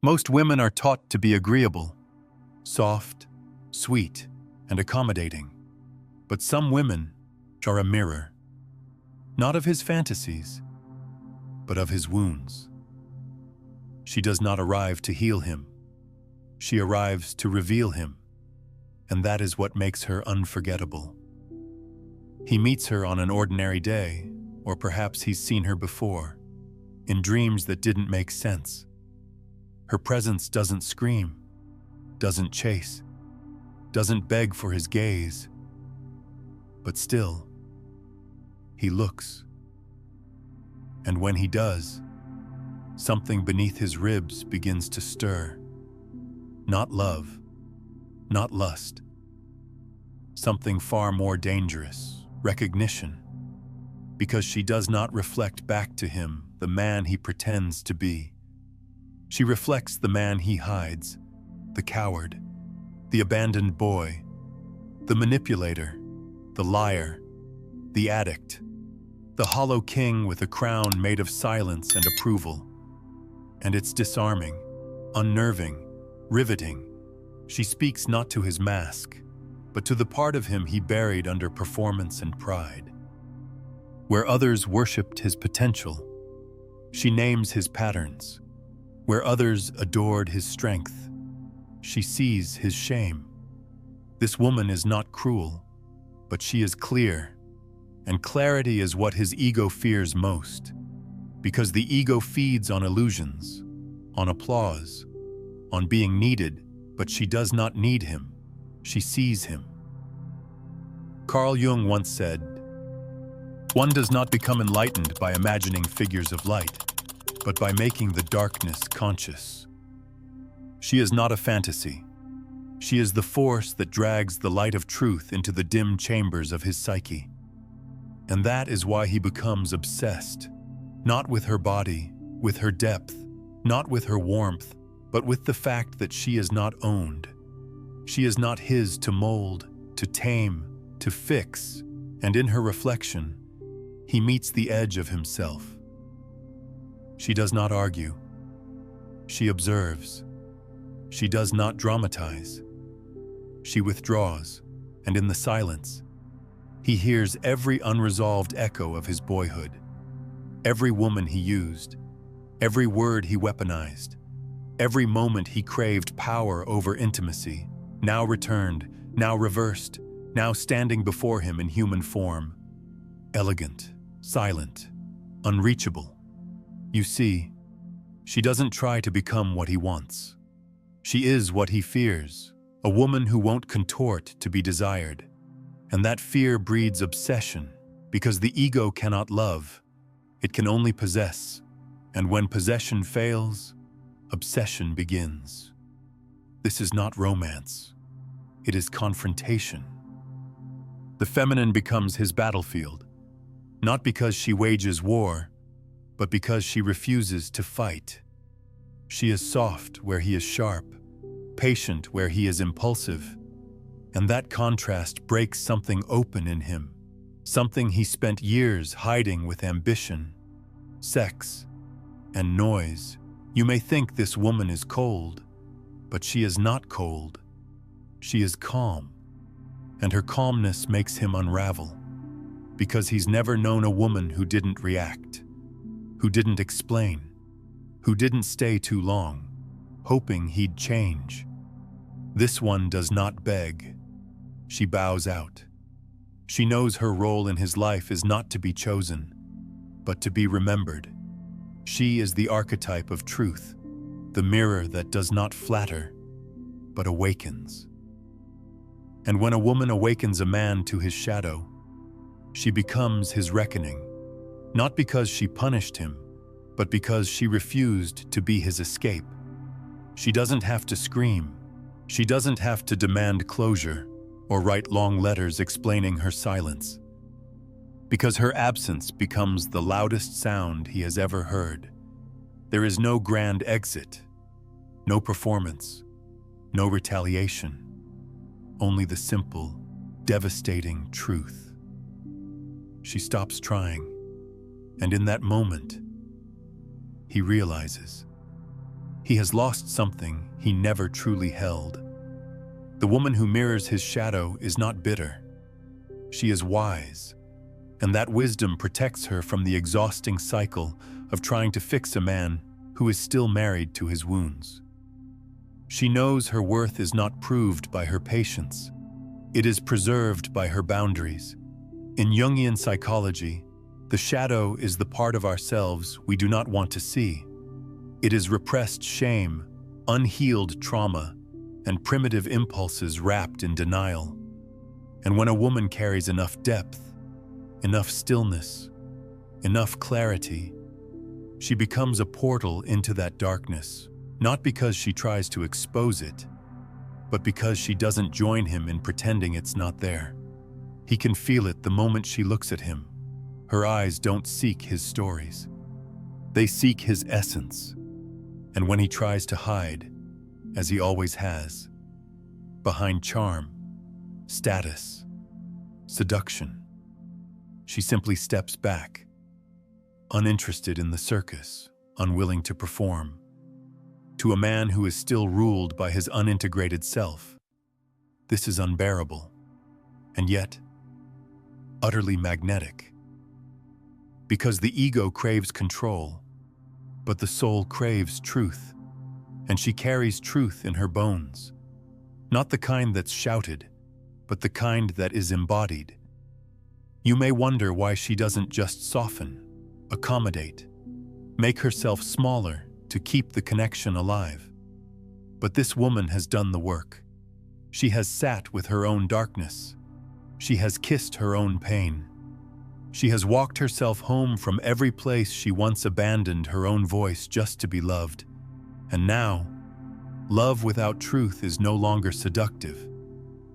Most women are taught to be agreeable, soft, sweet, and accommodating. But some women are a mirror, not of his fantasies, but of his wounds. She does not arrive to heal him. She arrives to reveal him, and that is what makes her unforgettable. He meets her on an ordinary day, or perhaps he's seen her before, in dreams that didn't make sense. Her presence doesn't scream, doesn't chase, doesn't beg for his gaze. But still, he looks. And when he does, something beneath his ribs begins to stir. Not love, not lust. Something far more dangerous, recognition. Because she does not reflect back to him the man he pretends to be. She reflects the man he hides, the coward, the abandoned boy, the manipulator, the liar, the addict, the hollow king with a crown made of silence and approval. And it's disarming, unnerving, riveting. She speaks not to his mask, but to the part of him he buried under performance and pride. Where others worshipped his potential, she names his patterns. Where others adored his strength, she sees his shame. This woman is not cruel, but she is clear, and clarity is what his ego fears most, because the ego feeds on illusions, on applause, on being needed, but she does not need him. She sees him. Carl Jung once said, "One does not become enlightened by imagining figures of light, but by making the darkness conscious." She is not a fantasy. She is the force that drags the light of truth into the dim chambers of his psyche. And that is why he becomes obsessed, not with her body, with her depth, not with her warmth, but with the fact that she is not owned. She is not his to mold, to tame, to fix, and in her reflection, he meets the edge of himself. She does not argue. She observes. She does not dramatize. She withdraws, and in the silence, he hears every unresolved echo of his boyhood, every woman he used, every word he weaponized, every moment he craved power over intimacy, now returned, now reversed, now standing before him in human form, elegant, silent, unreachable. You see, she doesn't try to become what he wants. She is what he fears, a woman who won't contort to be desired. And that fear breeds obsession, because the ego cannot love, it can only possess. And when possession fails, obsession begins. This is not romance. It is confrontation. The feminine becomes his battlefield, not because she wages war, but because she refuses to fight. She is soft where he is sharp, patient where he is impulsive, and that contrast breaks something open in him, something he spent years hiding with ambition, sex, and noise. You may think this woman is cold, but she is not cold. She is calm, and her calmness makes him unravel, because he's never known a woman who didn't react, who didn't explain, who didn't stay too long, hoping he'd change. This one does not beg. She bows out. She knows her role in his life is not to be chosen, but to be remembered. She is the archetype of truth, the mirror that does not flatter, but awakens. And when a woman awakens a man to his shadow, she becomes his reckoning, not because she punished him, but because she refused to be his escape. She doesn't have to scream. She doesn't have to demand closure or write long letters explaining her silence, because her absence becomes the loudest sound he has ever heard. There is no grand exit, no performance, no retaliation, only the simple, devastating truth. She stops trying, and in that moment, he realizes He has lost something he never truly held. The woman who mirrors his shadow is not bitter. She is wise, and that wisdom protects her from the exhausting cycle of trying to fix a man who is still married to his wounds. She knows her worth is not proved by her patience. It is preserved by her boundaries. In Jungian psychology, the shadow is the part of ourselves we do not want to see. It is repressed shame, unhealed trauma, and primitive impulses wrapped in denial. And when a woman carries enough depth, enough stillness, enough clarity, she becomes a portal into that darkness, not because she tries to expose it, but because she doesn't join him in pretending it's not there. He can feel it the moment she looks at him. Her eyes don't seek his stories. They seek his essence. And when he tries to hide, as he always has, behind charm, status, seduction, she simply steps back, uninterested in the circus, unwilling to perform. To a man who is still ruled by his unintegrated self, this is unbearable, and yet utterly magnetic. Because the ego craves control, but the soul craves truth, and she carries truth in her bones. Not the kind that's shouted, but the kind that is embodied. You may wonder why she doesn't just soften, accommodate, make herself smaller to keep the connection alive. But this woman has done the work. She has sat with her own darkness. She has kissed her own pain. She has walked herself home from every place she once abandoned her own voice just to be loved. And now, love without truth is no longer seductive.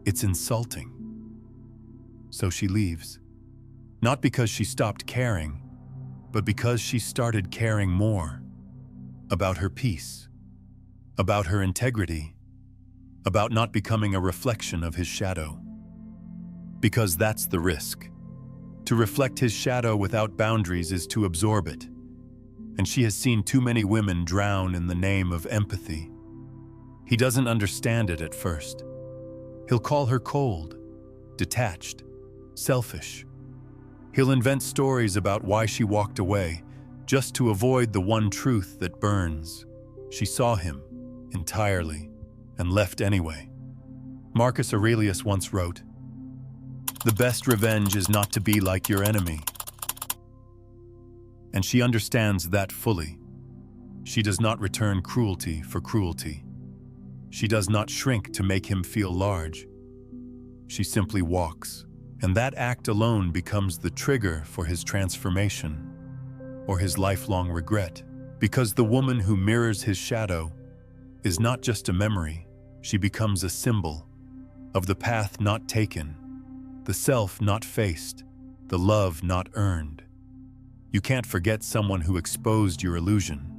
It's insulting. So she leaves. Not because she stopped caring, but because she started caring more. About her peace, about her integrity, about not becoming a reflection of his shadow. Because that's the risk. To reflect his shadow without boundaries is to absorb it. And she has seen too many women drown in the name of empathy. He doesn't understand it at first. He'll call her cold, detached, selfish. He'll invent stories about why she walked away, just to avoid the one truth that burns. She saw him entirely and left anyway. Marcus Aurelius once wrote, "The best revenge is not to be like your enemy." And she understands that fully. She does not return cruelty for cruelty. She does not shrink to make him feel large. She simply walks, and that act alone becomes the trigger for his transformation, or his lifelong regret. Because the woman who mirrors his shadow is not just a memory, she becomes a symbol of the path not taken, the self not faced, the love not earned. You can't forget someone who exposed your illusion.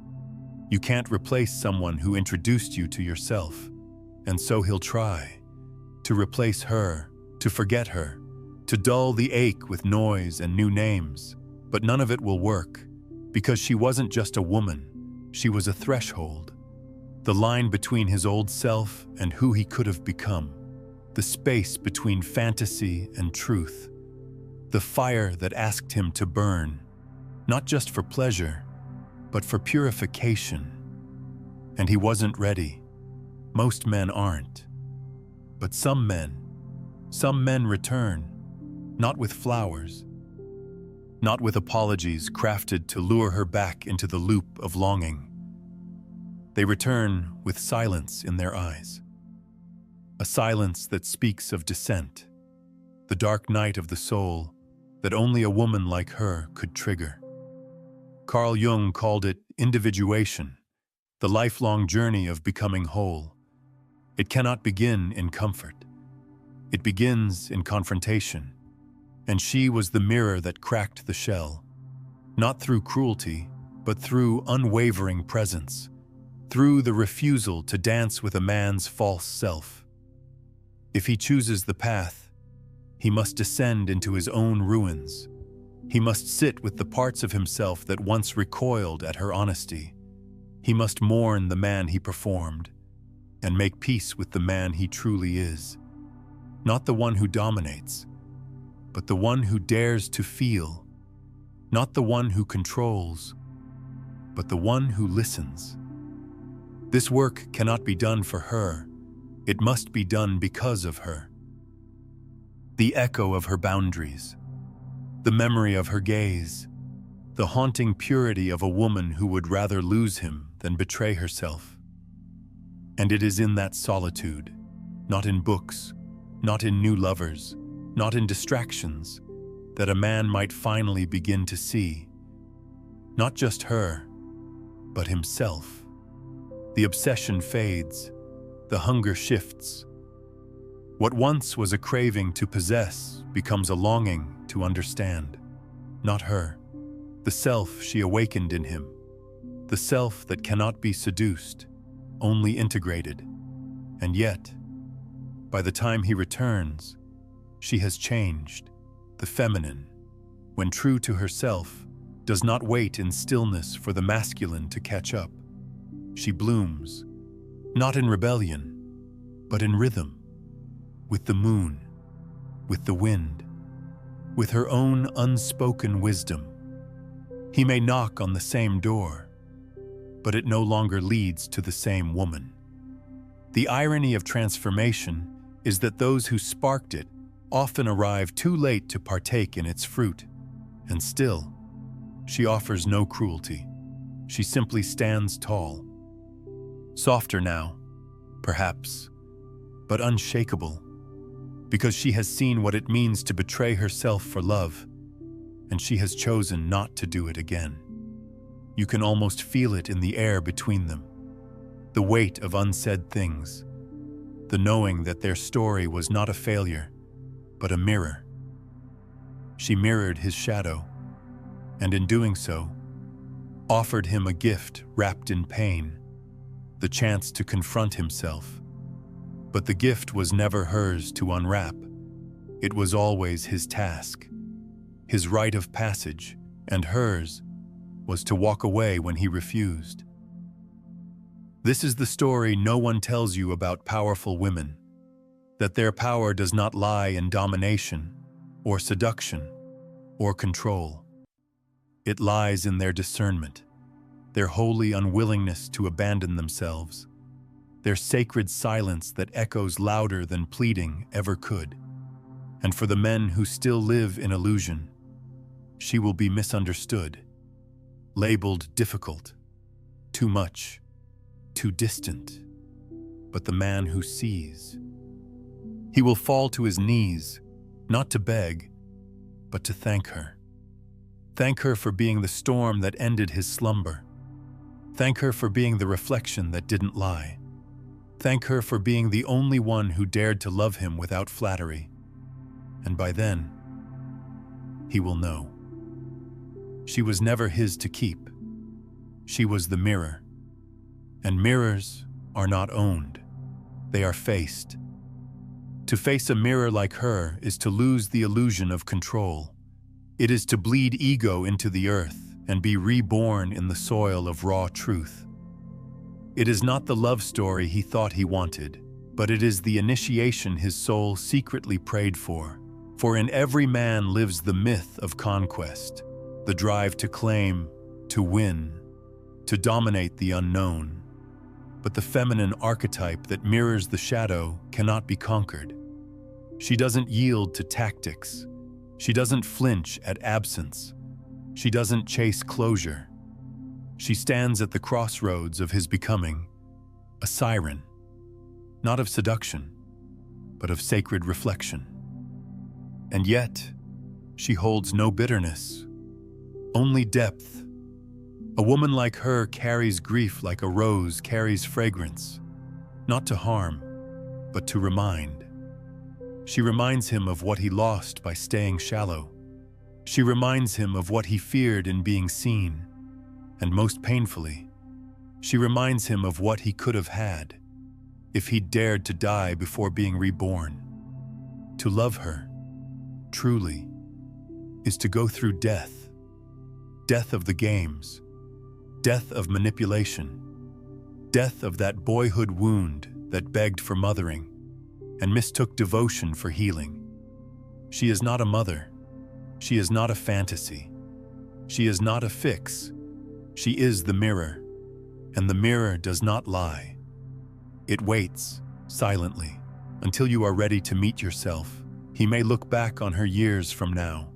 You can't replace someone who introduced you to yourself. And so he'll try to replace her, to forget her, to dull the ache with noise and new names. But none of it will work, because she wasn't just a woman, she was a threshold. The line between his old self and who he could have become. The space between fantasy and truth. The fire that asked him to burn, not just for pleasure, but for purification. And he wasn't ready. Most men aren't. But some men return, not with flowers, not with apologies crafted to lure her back into the loop of longing. They return with silence in their eyes. A silence that speaks of dissent, the dark night of the soul that only a woman like her could trigger. Carl Jung called it individuation, the lifelong journey of becoming whole. It cannot begin in comfort. It begins in confrontation. And she was the mirror that cracked the shell, not through cruelty, but through unwavering presence, through the refusal to dance with a man's false self. If he chooses the path, he must descend into his own ruins. He must sit with the parts of himself that once recoiled at her honesty. He must mourn the man he performed and make peace with the man he truly is. Not the one who dominates, but the one who dares to feel. Not the one who controls, but the one who listens. This work cannot be done for her. It must be done because of her. The echo of her boundaries, the memory of her gaze, the haunting purity of a woman who would rather lose him than betray herself. And it is in that solitude, not in books, not in new lovers, not in distractions, that a man might finally begin to see, not just her, but himself. The obsession fades, the hunger shifts. What once was a craving to possess becomes a longing to understand. Not her, the self she awakened in him, the self that cannot be seduced, only integrated. And yet, by the time he returns, she has changed. The feminine, when true to herself, does not wait in stillness for the masculine to catch up. She blooms, not in rebellion, but in rhythm, with the moon, with the wind, with her own unspoken wisdom. He may knock on the same door, but it no longer leads to the same woman. The irony of transformation is that those who sparked it often arrive too late to partake in its fruit, and still, she offers no cruelty. She simply stands tall. Softer now, perhaps, but unshakable, because she has seen what it means to betray herself for love, and she has chosen not to do it again. You can almost feel it in the air between them, the weight of unsaid things, the knowing that their story was not a failure, but a mirror. She mirrored his shadow, and in doing so, offered him a gift wrapped in pain, the chance to confront himself. But the gift was never hers to unwrap. It was always his task, his rite of passage, and hers was to walk away when he refused. This is the story no one tells you about powerful women, that their power does not lie in domination, or seduction, or control. It lies in their discernment, their holy unwillingness to abandon themselves, their sacred silence that echoes louder than pleading ever could. And for the men who still live in illusion, she will be misunderstood, labeled difficult, too much, too distant. But the man who sees, he will fall to his knees, not to beg, but to thank her. Thank her for being the storm that ended his slumber. Thank her for being the reflection that didn't lie. Thank her for being the only one who dared to love him without flattery. And by then, he will know. She was never his to keep. She was the mirror. And mirrors are not owned. They are faced. To face a mirror like her is to lose the illusion of control. It is to bleed ego into the earth and be reborn in the soil of raw truth. It is not the love story he thought he wanted, but it is the initiation his soul secretly prayed for. For in every man lives the myth of conquest, the drive to claim, to win, to dominate the unknown. But the feminine archetype that mirrors the shadow cannot be conquered. She doesn't yield to tactics. She doesn't flinch at absence. She doesn't chase closure. She stands at the crossroads of his becoming, a siren, not of seduction, but of sacred reflection. And yet, she holds no bitterness, only depth. A woman like her carries grief like a rose carries fragrance, not to harm, but to remind. She reminds him of what he lost by staying shallow. She reminds him of what he feared in being seen. And most painfully, she reminds him of what he could have had if he'd dared to die before being reborn. To love her, truly, is to go through death. Death of the games, death of manipulation, death of that boyhood wound that begged for mothering and mistook devotion for healing. She is not a mother. She is not a fantasy. She is not a fix. She is the mirror, and the mirror does not lie. It waits, silently, until you are ready to meet yourself. He may look back on her years from now,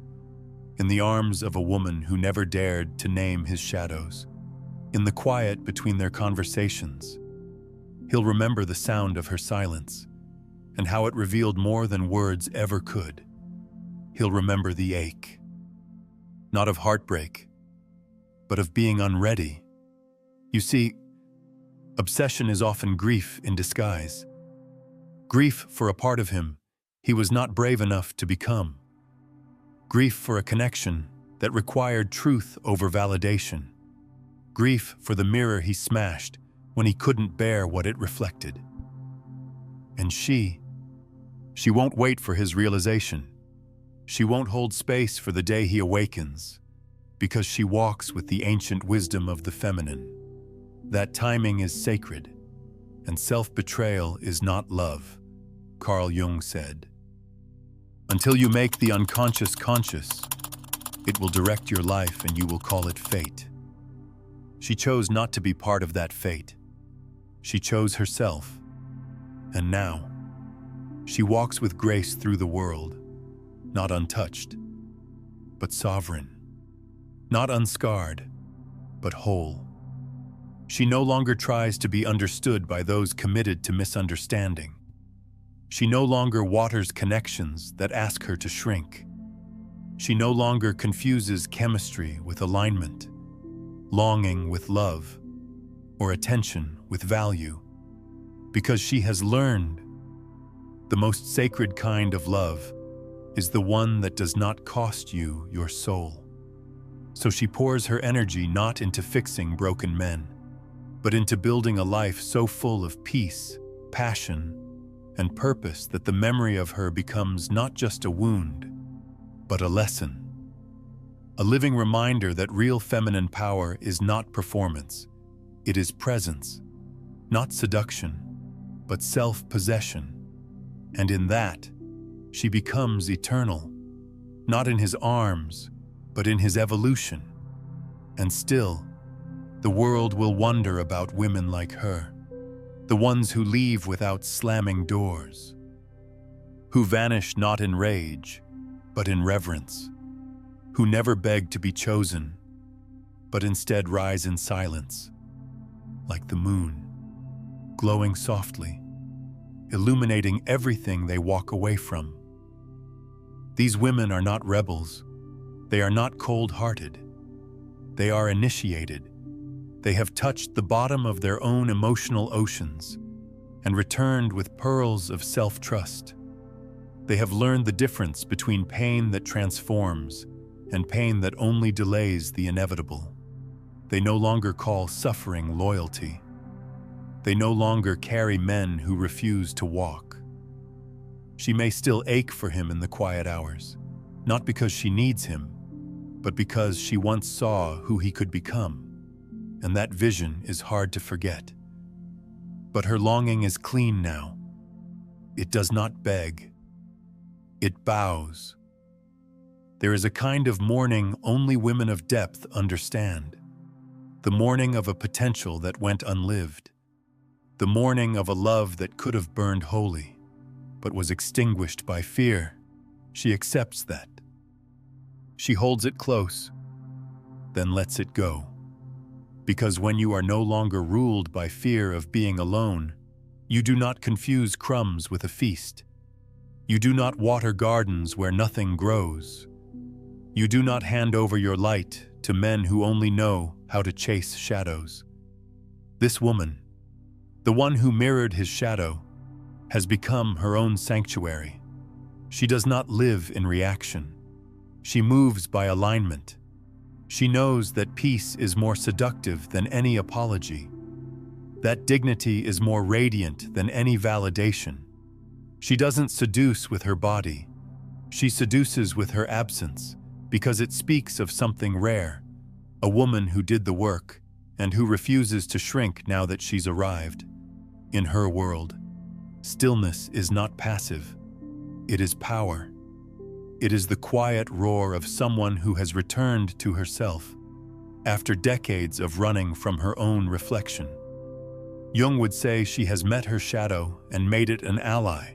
in the arms of a woman who never dared to name his shadows. In the quiet between their conversations, he'll remember the sound of her silence and how it revealed more than words ever could. He'll remember the ache, not of heartbreak, but of being unready. You see, obsession is often grief in disguise. Grief for a part of him he was not brave enough to become. Grief for a connection that required truth over validation. Grief for the mirror he smashed when he couldn't bear what it reflected. And she won't wait for his realization. She won't hold space for the day he awakens, because she walks with the ancient wisdom of the feminine. That timing is sacred, and self-betrayal is not love, Carl Jung said. Until you make the unconscious conscious, it will direct your life and you will call it fate. She chose not to be part of that fate. She chose herself, and now she walks with grace through the world, not untouched, but sovereign, not unscarred, but whole. She no longer tries to be understood by those committed to misunderstanding. She no longer waters connections that ask her to shrink. She no longer confuses chemistry with alignment, longing with love, or attention with value, because she has learned the most sacred kind of love is the one that does not cost you your soul. So she pours her energy not into fixing broken men, but into building a life so full of peace, passion, and purpose that the memory of her becomes not just a wound, but a lesson. A living reminder that real feminine power is not performance. It is presence, not seduction, but self-possession. And in that, she becomes eternal, not in his arms, but in his evolution. And still, the world will wonder about women like her, the ones who leave without slamming doors, who vanish not in rage, but in reverence, who never beg to be chosen, but instead rise in silence, like the moon, glowing softly, illuminating everything they walk away from. These women are not rebels. They are not cold-hearted. They are initiated. They have touched the bottom of their own emotional oceans and returned with pearls of self-trust. They have learned the difference between pain that transforms and pain that only delays the inevitable. They no longer call suffering loyalty. They no longer carry men who refuse to walk. She may still ache for him in the quiet hours, not because she needs him, but because she once saw who he could become, and that vision is hard to forget. But her longing is clean now. It does not beg. It bows. There is a kind of mourning only women of depth understand, the mourning of a potential that went unlived, the mourning of a love that could have burned holy, but was extinguished by fear. She accepts that. She holds it close, then lets it go. Because when you are no longer ruled by fear of being alone, you do not confuse crumbs with a feast. You do not water gardens where nothing grows. You do not hand over your light to men who only know how to chase shadows. This woman, the one who mirrored his shadow, has become her own sanctuary. She does not live in reaction. She moves by alignment. She knows that peace is more seductive than any apology. That dignity is more radiant than any validation. She doesn't seduce with her body. She seduces with her absence, because it speaks of something rare, a woman who did the work and who refuses to shrink now that she's arrived. In her world, stillness is not passive. It is power. It is the quiet roar of someone who has returned to herself after decades of running from her own reflection. Jung would say she has met her shadow and made it an ally,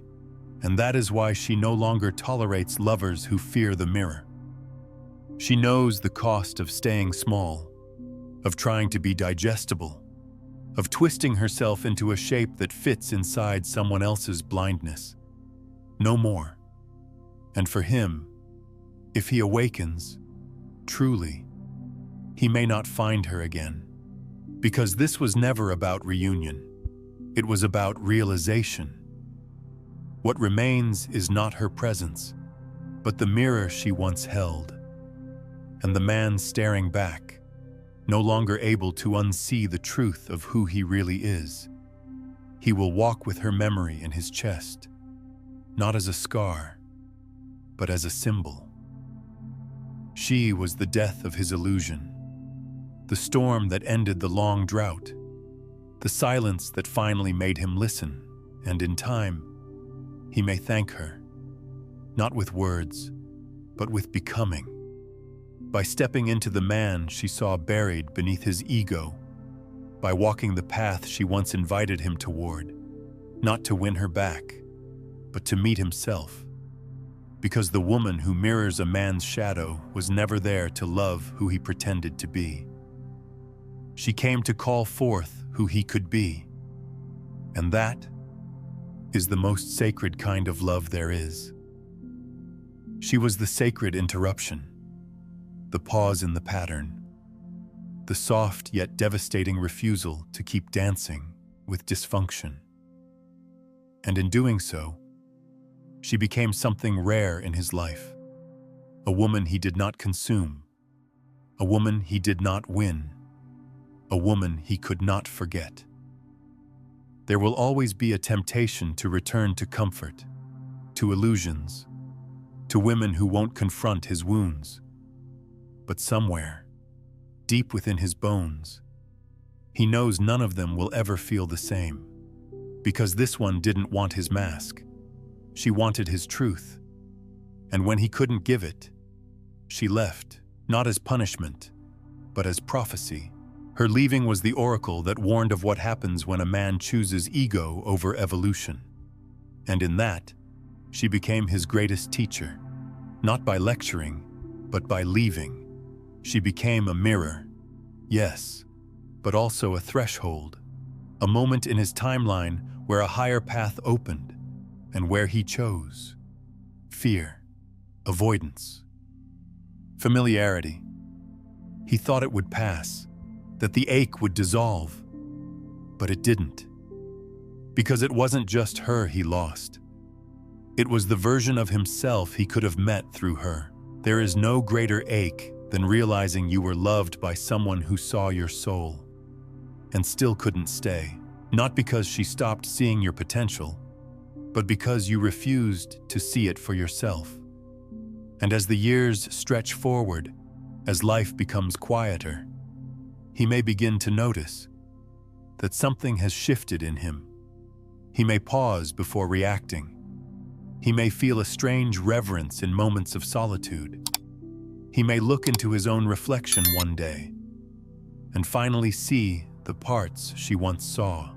and that is why she no longer tolerates lovers who fear the mirror. She knows the cost of staying small, of trying to be digestible, of twisting herself into a shape that fits inside someone else's blindness. No more. And for him, if he awakens, truly, he may not find her again. Because this was never about reunion. It was about realization. What remains is not her presence, but the mirror she once held, and the man staring back, no longer able to unsee the truth of who he really is. He will walk with her memory in his chest, not as a scar, but as a symbol. She was the death of his illusion, the storm that ended the long drought, the silence that finally made him listen, and in time, he may thank her, not with words, but with becoming. By stepping into the man she saw buried beneath his ego, by walking the path she once invited him toward, not to win her back, but to meet himself. Because the woman who mirrors a man's shadow was never there to love who he pretended to be. She came to call forth who he could be, and that is the most sacred kind of love there is. She was the sacred interruption, the pause in the pattern, the soft yet devastating refusal to keep dancing with dysfunction. And in doing so, she became something rare in his life, a woman he did not consume, a woman he did not win, a woman he could not forget. There will always be a temptation to return to comfort, to illusions, to women who won't confront his wounds. But somewhere, deep within his bones, he knows none of them will ever feel the same, because this one didn't want his mask. She wanted his truth, and when he couldn't give it, she left, not as punishment, but as prophecy. Her leaving was the oracle that warned of what happens when a man chooses ego over evolution. And in that, she became his greatest teacher, not by lecturing, but by leaving. She became a mirror, yes, but also a threshold, a moment in his timeline where a higher path opened, and where he chose fear, avoidance, familiarity. He thought it would pass, that the ache would dissolve, but it didn't. Because it wasn't just her he lost. It was the version of himself he could have met through her. There is no greater ache than realizing you were loved by someone who saw your soul and still couldn't stay, not because she stopped seeing your potential, but because you refused to see it for yourself. And as the years stretch forward, as life becomes quieter, he may begin to notice that something has shifted in him. He may pause before reacting. He may feel a strange reverence in moments of solitude. He may look into his own reflection one day and finally see the parts she once saw.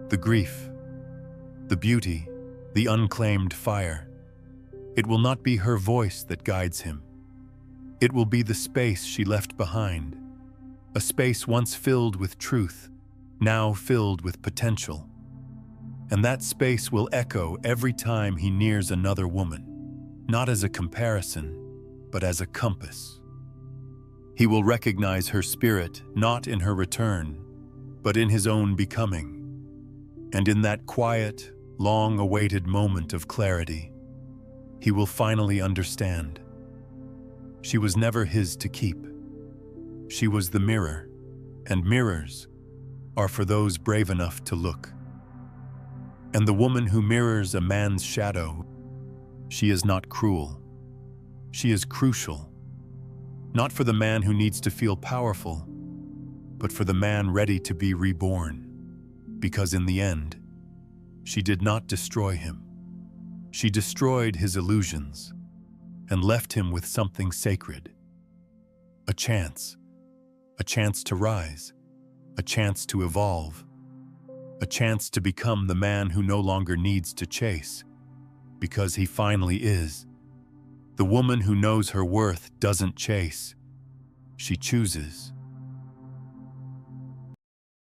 The grief, the beauty, the unclaimed fire. It will not be her voice that guides him. It will be the space she left behind, a space once filled with truth, now filled with potential. And that space will echo every time he nears another woman, not as a comparison, but as a compass. He will recognize her spirit not in her return, but in his own becoming. And in that quiet, long-awaited moment of clarity, he will finally understand. She was never his to keep. She was the mirror, and mirrors are for those brave enough to look. And the woman who mirrors a man's shadow, she is not cruel. She is crucial, not for the man who needs to feel powerful, but for the man ready to be reborn. Because in the end, she did not destroy him. She destroyed his illusions and left him with something sacred. A chance to rise, a chance to evolve, a chance to become the man who no longer needs to chase, because he finally is. The woman who knows her worth doesn't chase. She chooses.